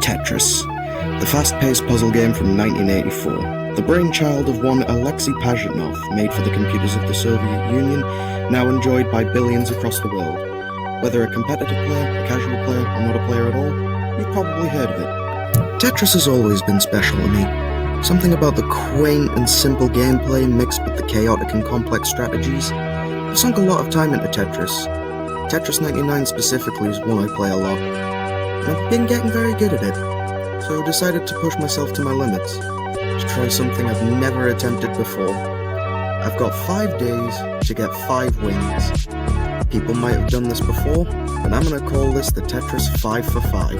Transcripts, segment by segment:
Tetris, the fast-paced puzzle game from 1984, the brainchild of one Alexei Pajitnov, made for the computers of the Soviet Union, now enjoyed by billions across the world. Whether a competitive player, a casual player, or not a player at all, you've probably heard of it. Tetris has always been special to me. Something about the quaint and simple gameplay mixed with the chaotic and complex strategies. I've sunk a lot of time into Tetris. Tetris 99 specifically is one I play a lot. And I've been getting very good at it, so I decided to push myself to my limits, to try something I've never attempted before. I've got 5 days to get 5 wins. People might have done this before, but I'm gonna call this the Tetris 5 for 5.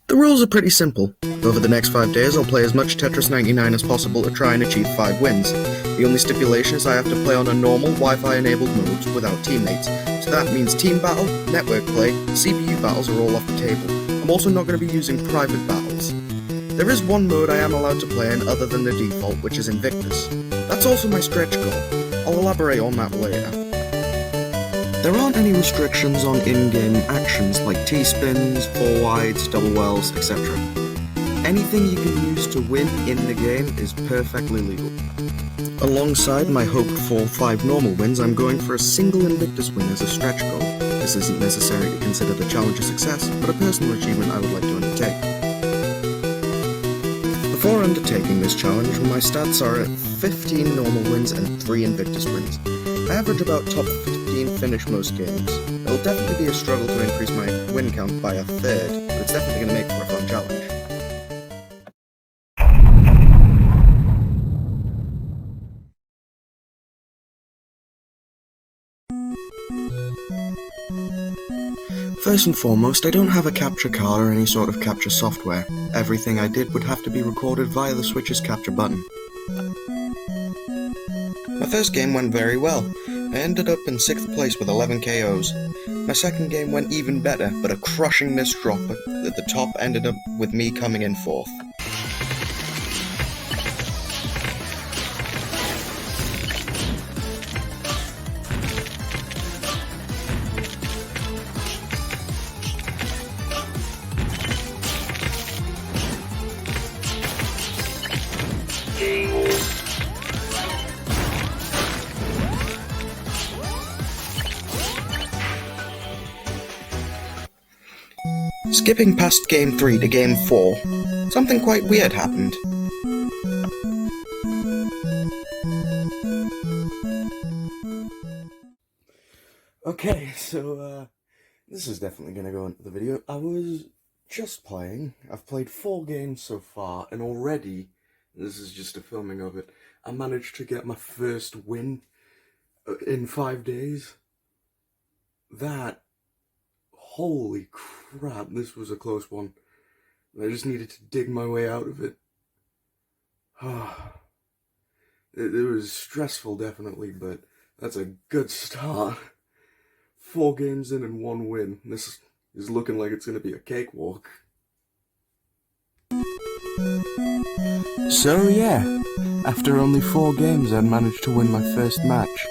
The rules are pretty simple. Over the next 5 days, I'll play as much Tetris 99 as possible to try and achieve 5 wins. The only stipulation is I have to play on a normal, Wi-Fi enabled mode without teammates. So that means team battle, network play, CPU battles are all off the table. I'm also not going to be using private battles. There is one mode I am allowed to play in other than the default, which is Invictus. That's also my stretch goal. I'll elaborate on that later. There aren't any restrictions on in-game actions like T-spins, 4-wides, double wells, etc. Anything you can use to win in the game is perfectly legal. Alongside my hoped-for 5 normal wins, I'm going for a single Invictus win as a stretch goal. This isn't necessary to consider the challenge a success, but a personal achievement I would like to undertake. Before undertaking this challenge, my stats are at 15 normal wins and 3 Invictus wins. I average about top 15 finish most games. It'll definitely be a struggle to increase my win count by a third, but it's definitely going to make for a fun challenge. First and foremost, I don't have a capture card or any sort of capture software. Everything I did would have to be recorded via the Switch's capture button. My first game went very well. I ended up in 6th place with 11 KOs. My second game went even better, but a crushing missed drop at the top ended up with me coming in 4th. Skipping past Game 3 to Game 4, something quite weird happened. Okay, so this is definitely going to go into the video. I was just playing. I've played 4 games so far, and already, this is just a filming of it, I managed to get my first win in 5 days. Holy crap, this was a close one. I just needed to dig my way out of it. It was stressful, definitely, but that's a good start. 4 games in and 1 win. This is looking like it's going to be a cakewalk. So yeah, after only 4 games I managed to win my first match.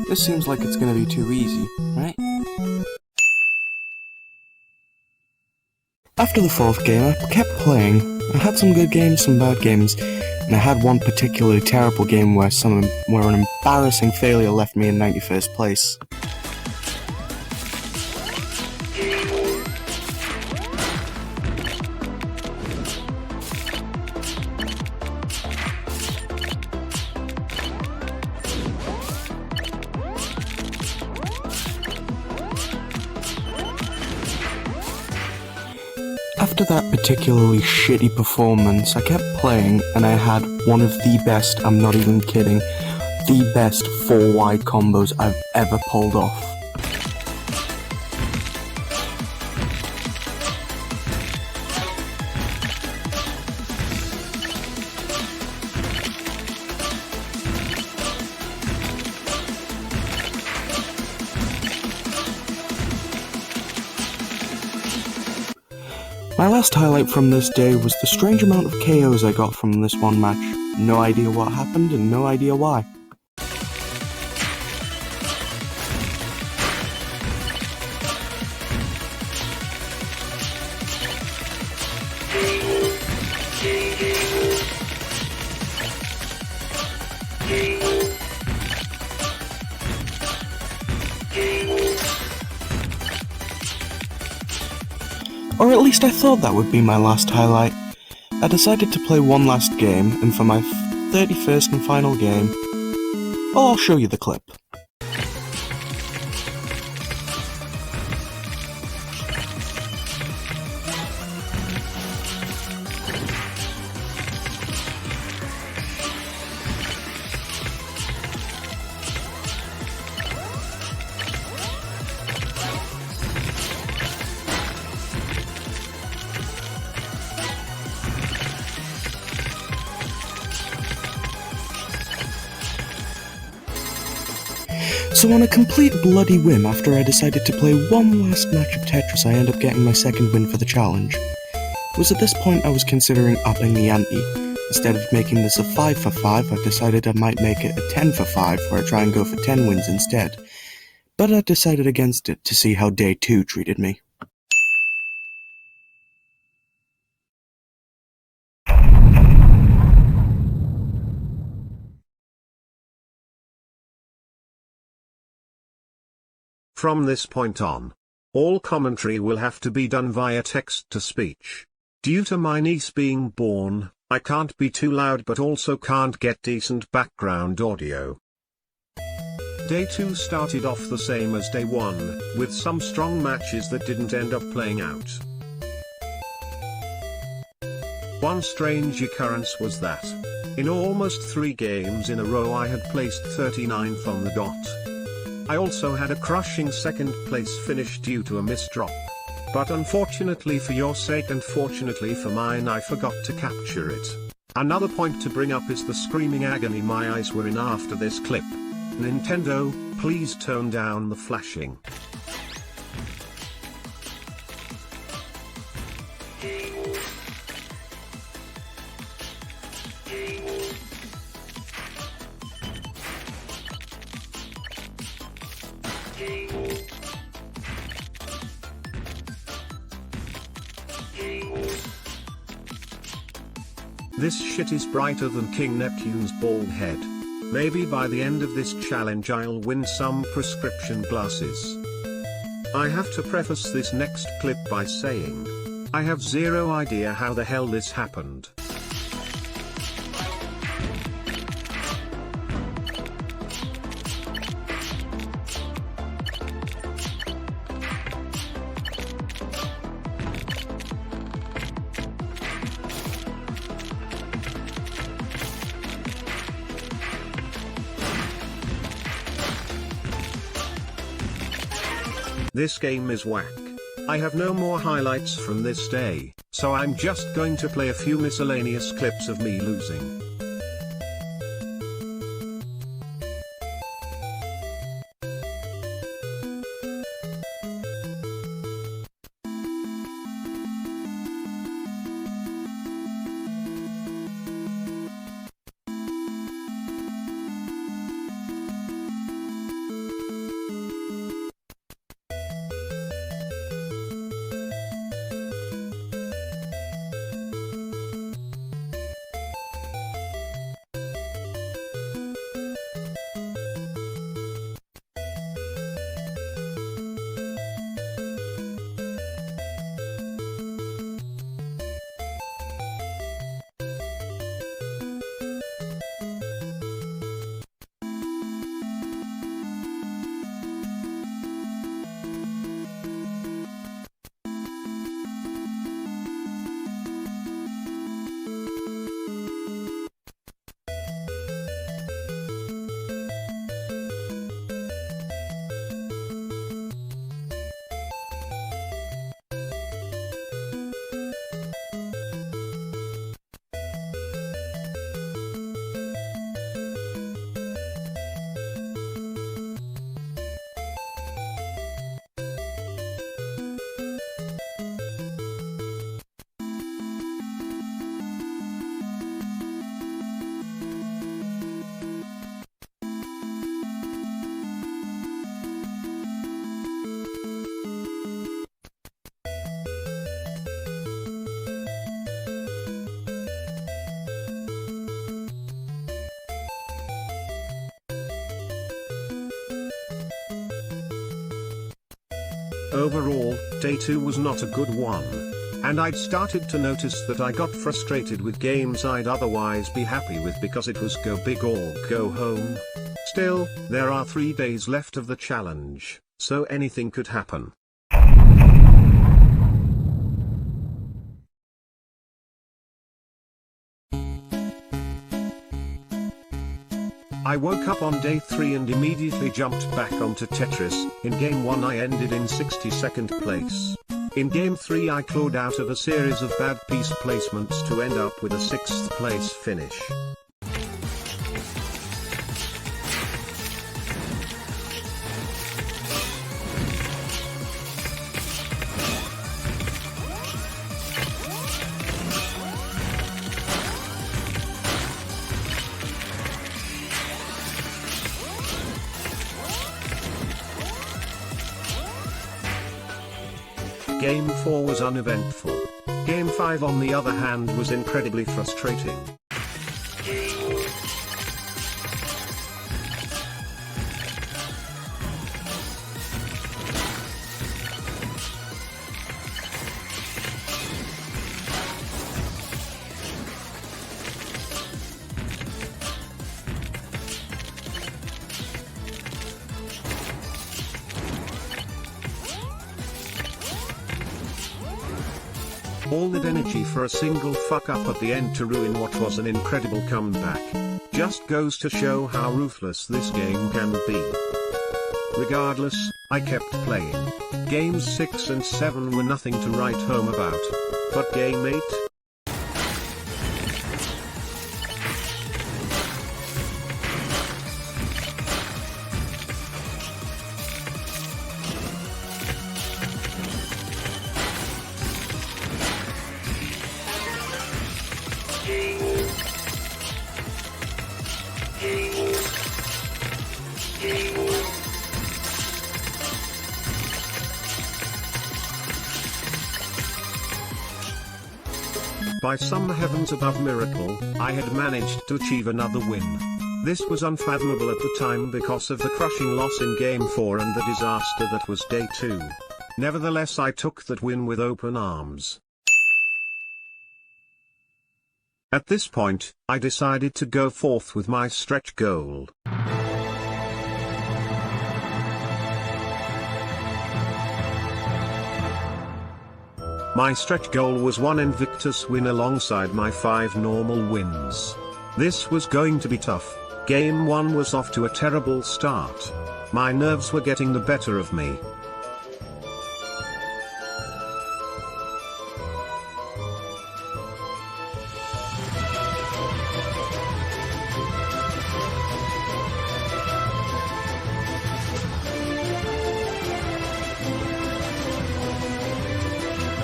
This seems like it's going to be too easy, right? After the 4th game, I kept playing. I had some good games, some bad games, and I had one particularly terrible game where an embarrassing failure left me in 91st place. After that particularly shitty performance, I kept playing and I had one of the best, I'm not even kidding, the best 4-wide combos I've ever pulled off. My last highlight from this day was the strange amount of KOs I got from this one match. No idea what happened and no idea why. Or at least I thought that would be my last highlight. I decided to play one last game, and for my 31st and final game, I'll show you the clip. So on a complete bloody whim, after I decided to play one last match of Tetris, I ended up getting my second win for the challenge. It was at this point I was considering upping the ante. Instead of making this a 5 for 5, I decided I might make it a 10 for 5, where I try and go for 10 wins instead. But I decided against it to see how day 2 treated me. From this point on, all commentary will have to be done via text-to-speech. Due to my niece being born, I can't be too loud but also can't get decent background audio. Day 2 started off the same as day 1, with some strong matches that didn't end up playing out. One strange occurrence was that, in almost 3 games in a row I had placed 39th on the dot. I also had a crushing second place finish due to a missed drop. But unfortunately for your sake and fortunately for mine I forgot to capture it. Another point to bring up is the screaming agony my eyes were in after this clip. Nintendo, please tone down the flashing. This shit is brighter than King Neptune's bald head. Maybe by the end of this challenge I'll win some prescription glasses. I have to preface this next clip by saying, I have zero idea how the hell this happened. This game is whack. I have no more highlights from this day, so I'm just going to play a few miscellaneous clips of me losing. Overall, day 2 was not a good one. And I'd started to notice that I got frustrated with games I'd otherwise be happy with because it was go big or go home. Still, there are 3 days left of the challenge, so anything could happen. I woke up on day 3 and immediately jumped back onto Tetris. In game 1 I ended in 62nd place. In game 3 I clawed out of a series of bad piece placements to end up with a 6th place finish. Game 4 was uneventful. Game 5 on the other hand was incredibly frustrating. All that energy for a single fuck up at the end to ruin what was an incredible comeback. Just goes to show how ruthless this game can be. Regardless, I kept playing. Games 6 and 7 were nothing to write home about. But game 8? By some heavens above miracle, I had managed to achieve another win. This was unfathomable at the time because of the crushing loss in Game 4 and the disaster that was Day 2. Nevertheless, I took that win with open arms. At this point, I decided to go forth with my stretch goal. My stretch goal was 1 Invictus win alongside my 5 normal wins. This was going to be tough. Game 1 was off to a terrible start. My nerves were getting the better of me.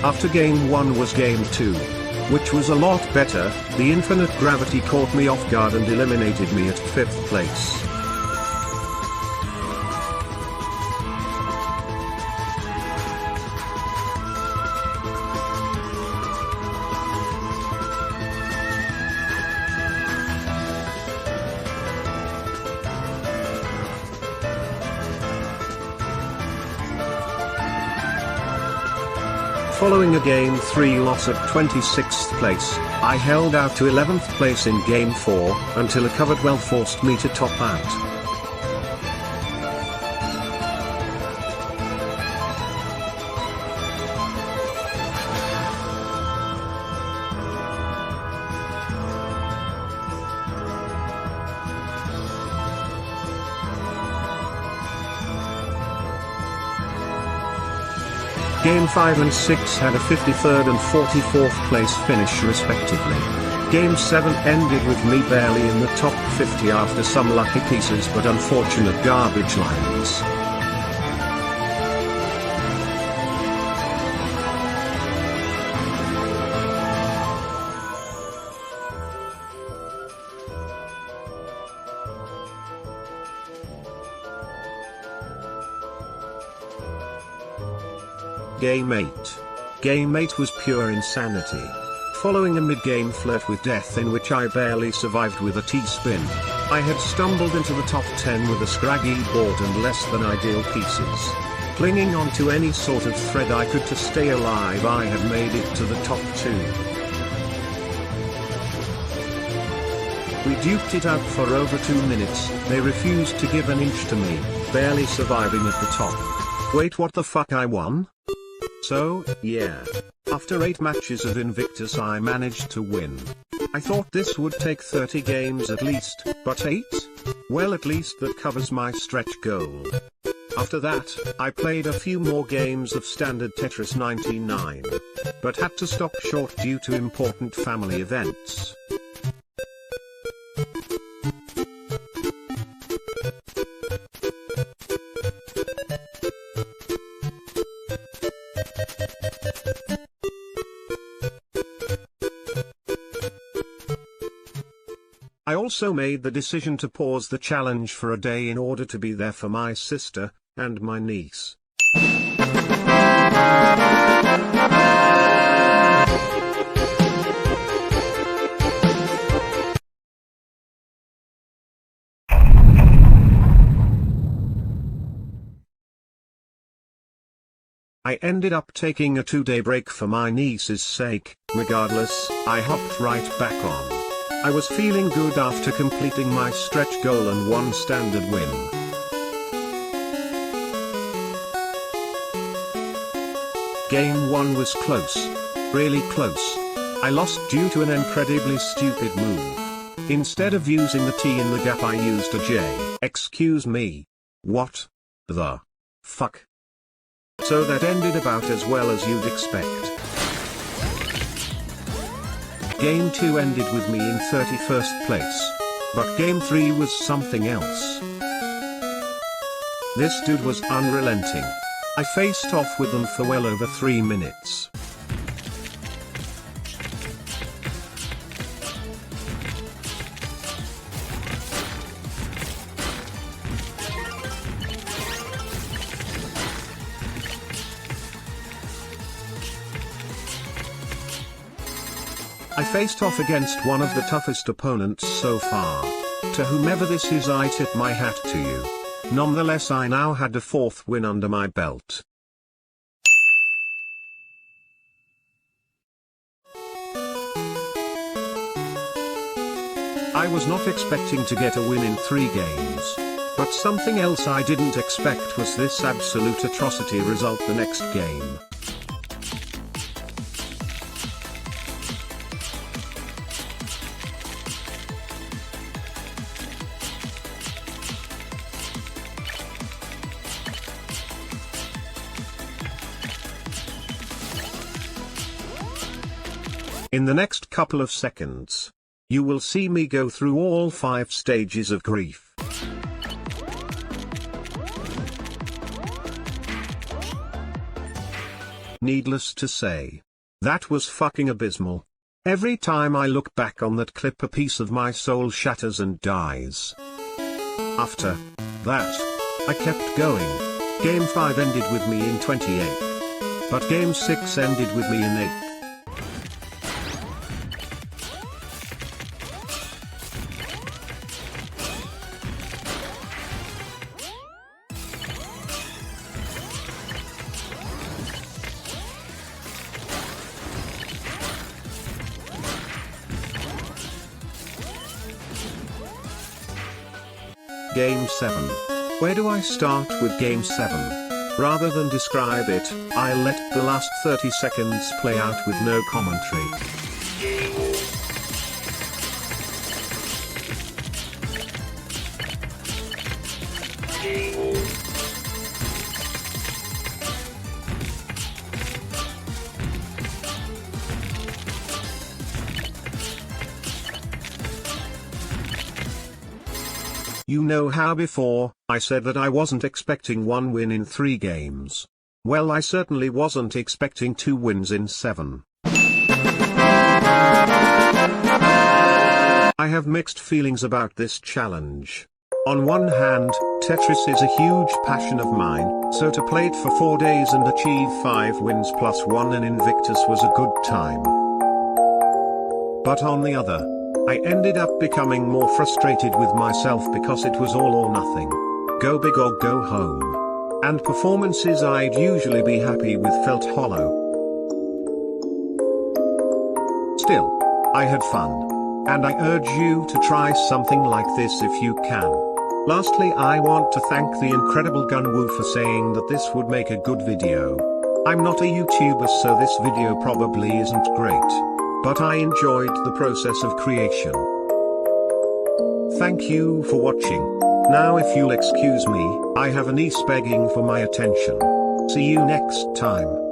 After game 1 was game 2, which was a lot better. The infinite gravity caught me off guard and eliminated me at 5th place. Following a Game 3 loss at 26th place, I held out to 11th place in Game 4, until a covered well forced me to top out. Game 5 and 6 had a 53rd and 44th place finish respectively. Game 7 ended with me barely in the top 50 after some lucky pieces but unfortunate garbage lines. Game 8. Game 8 was pure insanity. Following a mid-game flirt with death in which I barely survived with a T-spin, I had stumbled into the top 10 with a scraggy board and less than ideal pieces. Clinging onto any sort of thread I could to stay alive, I had made it to the top 2. We duked it out for over 2 minutes, they refused to give an inch to me, barely surviving at the top. Wait, what the fuck, I won? So, yeah. After 8 matches of Invictus I managed to win. I thought this would take 30 games at least, but 8? Well, at least that covers my stretch goal. After that, I played a few more games of standard Tetris 99. But had to stop short due to important family events. I also made the decision to pause the challenge for a day in order to be there for my sister and my niece. I ended up taking a 2-day break for my niece's sake. Regardless, I hopped right back on. I was feeling good after completing my stretch goal and 1 standard win. Game 1 was close. Really close. I lost due to an incredibly stupid move. Instead of using the T in the gap I used a J. Excuse me. What the fuck? So that ended about as well as you'd expect. Game 2 ended with me in 31st place. But Game 3 was something else. This dude was unrelenting. I faced off with them for well over 3 minutes. I faced off against one of the toughest opponents so far. To whomever this is, I tip my hat to you. Nonetheless, I now had a 4th win under my belt. I was not expecting to get a win in 3 games. But something else I didn't expect was this absolute atrocity result the next game. In the next couple of seconds, you will see me go through all 5 stages of grief. Needless to say, that was fucking abysmal. Every time I look back on that clip, a piece of my soul shatters and dies. After that, I kept going. Game 5 ended with me in 28th. But Game 6 ended with me in 8th. Game 7. Where do I start with Game 7? Rather than describe it, I'll let the last 30 seconds play out with no commentary. You know how before, I said that I wasn't expecting 1 win in 3 games. Well, I certainly wasn't expecting 2 wins in 7. I have mixed feelings about this challenge. On one hand, Tetris is a huge passion of mine, so to play it for 4 days and achieve 5 wins plus 1 in Invictus was a good time. But on the other, I ended up becoming more frustrated with myself because it was all or nothing. Go big or go home. and performances I'd usually be happy with felt hollow. Still, I had fun. And I urge you to try something like this if you can. Lastly, I want to thank the incredible gunwoo for saying that this would make a good video. I'm not a YouTuber, so this video probably isn't great. But I enjoyed the process of creation. Thank you for watching. Now if you'll excuse me, I have a niece begging for my attention. See you next time.